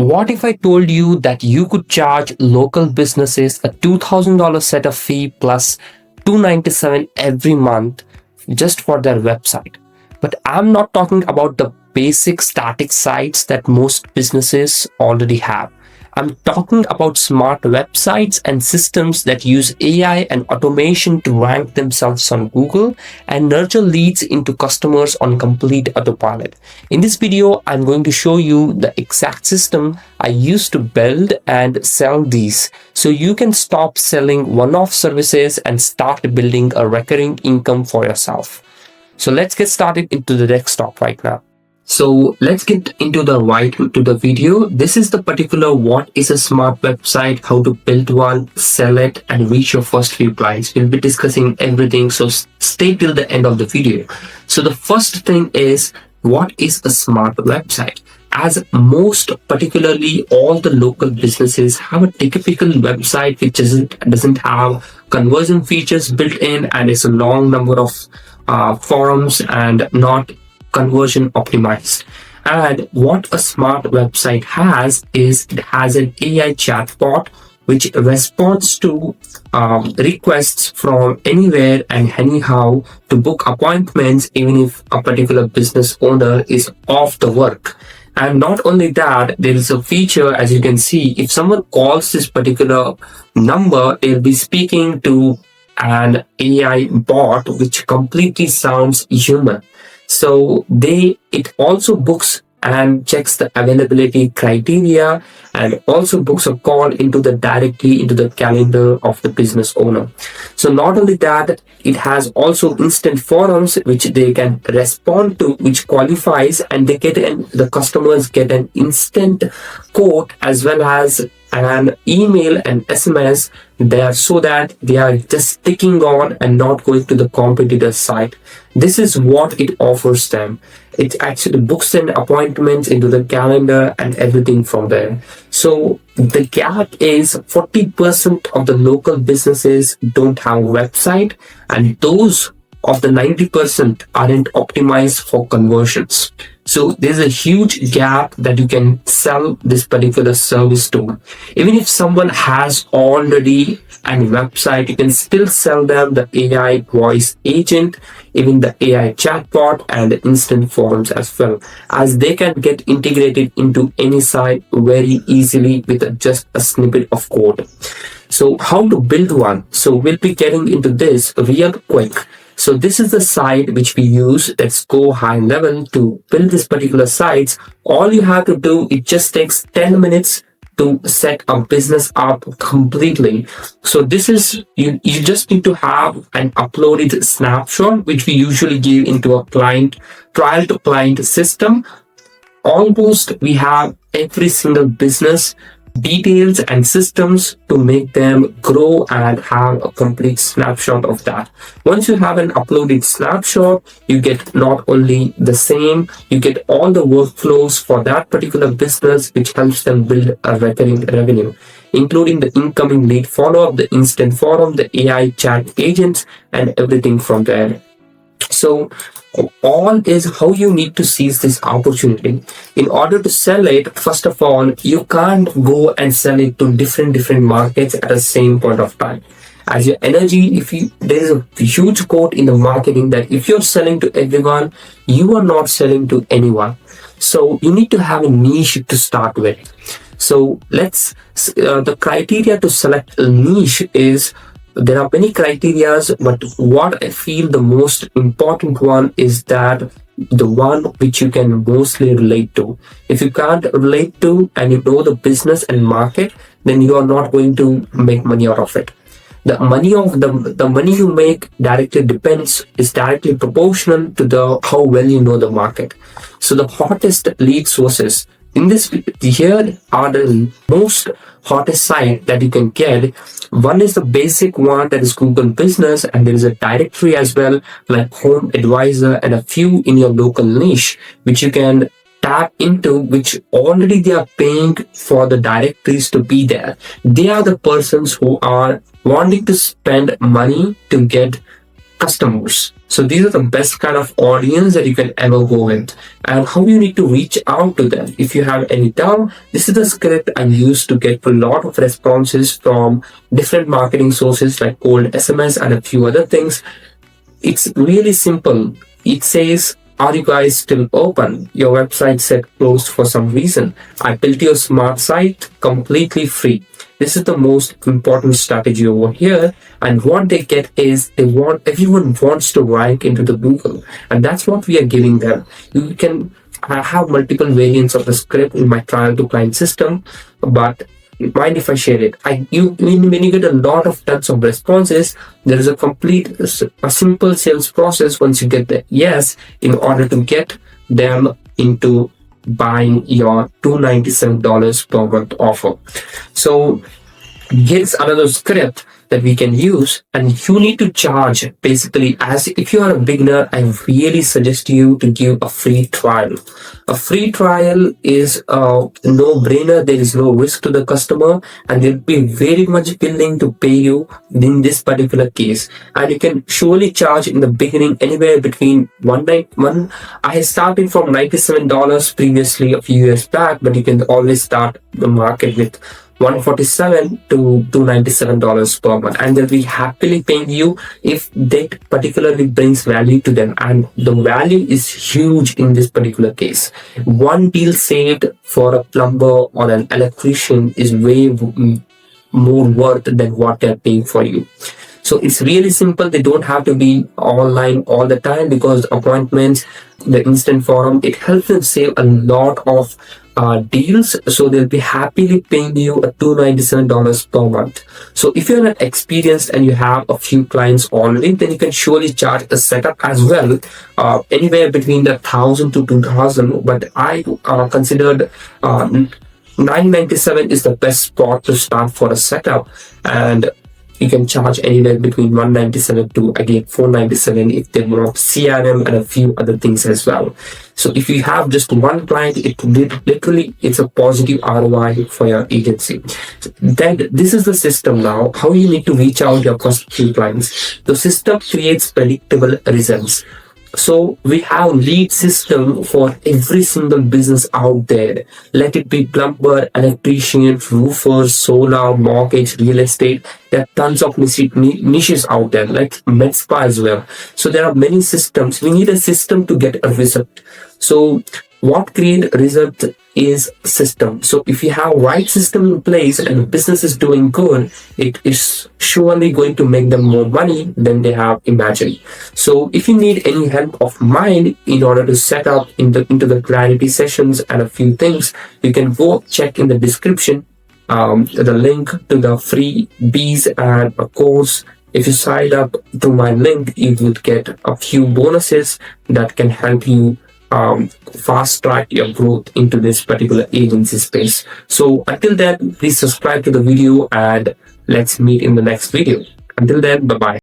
What if I told you that you could charge local businesses a $2,000 setup fee plus $297 every month just for their website? But I'm not talking about the basic static sites that most businesses already have. I'm talking about smart websites and systems that use AI and automation to rank themselves on Google and nurture leads into customers on complete autopilot. In this video, I'm going to show you the exact system I used to build and sell these, so you can stop selling one-off services and start building a recurring income for yourself. So let's get started into the desktop right now. So let's get into the video. This is the particular what is a smart website, how to build one, sell it, and reach your first few clients. We'll be discussing everything, so stay till the end of the video. So the first thing is, what is a smart website? As most, particularly all the local businesses, have a typical website which doesn't have conversion features built in, and it's a long number of forums and not conversion optimized. And what a smart website has is it has an AI chatbot which responds to requests from anywhere and anyhow to book appointments, even if a particular business owner is off the work. And not only that, there is a feature, as you can see, if someone calls this particular number, they'll be speaking to an AI bot which completely sounds human. So it also books and checks the availability criteria and also books a call directly into the calendar of the business owner. So not only that, it has also instant forums which they can respond to, which qualifies, and the customers get an instant quote as well as an email and SMS there, so that they are just sticking on and not going to the competitor site. This is what it offers them. It actually books an appointments into the calendar and everything from there. So the gap is 40% of the local businesses don't have a website, and those of the 90% aren't optimized for conversions. So there's a huge gap that you can sell this particular service to. Even if someone has already a website, you can still sell them the AI voice agent, even the AI chatbot, and the instant forums as well, as they can get integrated into any site very easily with just a snippet of code. So how to build one? So we'll be getting into this real quick. So this is the site which we use. Let's go high level to build this particular site. All you have to do, it just takes 10 minutes to set a business up completely. So this is, you just need to have an uploaded snapshot, which we usually give into a trial to client system. Almost we have every single business details and systems to make them grow and have a complete snapshot of that. Once you have an uploaded snapshot, you get not only the same, you get all the workflows for that particular business, which helps them build a recurring revenue, including the incoming lead follow-up, the instant forum, the AI chat agents, and everything from there. So all is how you need to seize this opportunity. In order to sell it, first of all, you can't go and sell it to different markets at the same point of time. As your energy, there is a huge quote in the marketing that if you're selling to everyone, you are not selling to anyone. So you need to have a niche to start with. So the criteria to select a niche is, there are many criterias, but what I feel the most important one is that the one which you can mostly relate to. If you can't relate to and you know the business and market, then you are not going to make money out of it. The money you make is directly proportional to how well you know the market. So the hottest lead sources in this here are the most hottest site that you can get. One is the basic one, that is Google Business, and there is a directory as well, like Home Advisor, and a few in your local niche which you can tap into, which already they are paying for the directories to be there. They are the persons who are wanting to spend money to get customers. So these are the best kind of audience that you can ever go with. And how you need to reach out to them. If you have any doubt, this is the script I use to get a lot of responses from different marketing sources like cold SMS and a few other things. It's really simple. It says, are you guys still open? Your website said closed for some reason. I built your smart site completely free. This is the most important strategy over here. And what they get is everyone wants to rank into the Google. And that's what we are giving them. You can I have multiple variants of the script in my trial to client system, but mind if I share it? When you get a lot of tons of responses, there is a simple sales process once you get the yes in order to get them into buying your $297 per month offer. So here's another script that we can use, and you need to charge basically. As if you are a beginner, I really suggest you to give a free trial. A free trial is a no-brainer. There is no risk to the customer, and they'll be very much willing to pay you in this particular case. And you can surely charge in the beginning anywhere between I started from $97 previously a few years back, but you can always start the market with $147 to $297 per month, and they'll be happily paying you if that particularly brings value to them. And the value is huge in this particular case. One deal saved for a plumber or an electrician is way more worth than what they're paying for you. So it's really simple. They don't have to be online all the time, because appointments, the instant forum, it helps them save a lot of deals. So they'll be happily paying you a $297 per month. So if you're not experienced and you have a few clients already, then you can surely charge a setup as well, anywhere between the $1,000 to $2,000. But I considered $997 is the best spot to start for a setup, and you can charge anywhere between $197 to again $497 if they want CRM and a few other things as well. So if you have just one client, it's a positive ROI for your agency. Then this is the system now. How you need to reach out your first few clients. The system creates predictable results. So we have lead system for every single business out there. Let it be plumber, electrician, roofer, solar, mortgage, real estate. There are tons of niches out there, like med spa as well. So there are many systems. We need a system to get a result. So what create result is system. So if you have right system in place and the business is doing good, it is surely going to make them more money than they have imagined. So if you need any help of mine in order to set up into the clarity sessions and a few things, you can go check in the description the link to the free bees and a course. If you sign up through my link, you will get a few bonuses that can help you fast track your growth into this particular agency space. So until then, please subscribe to the video and let's meet in the next video. Until then, bye bye.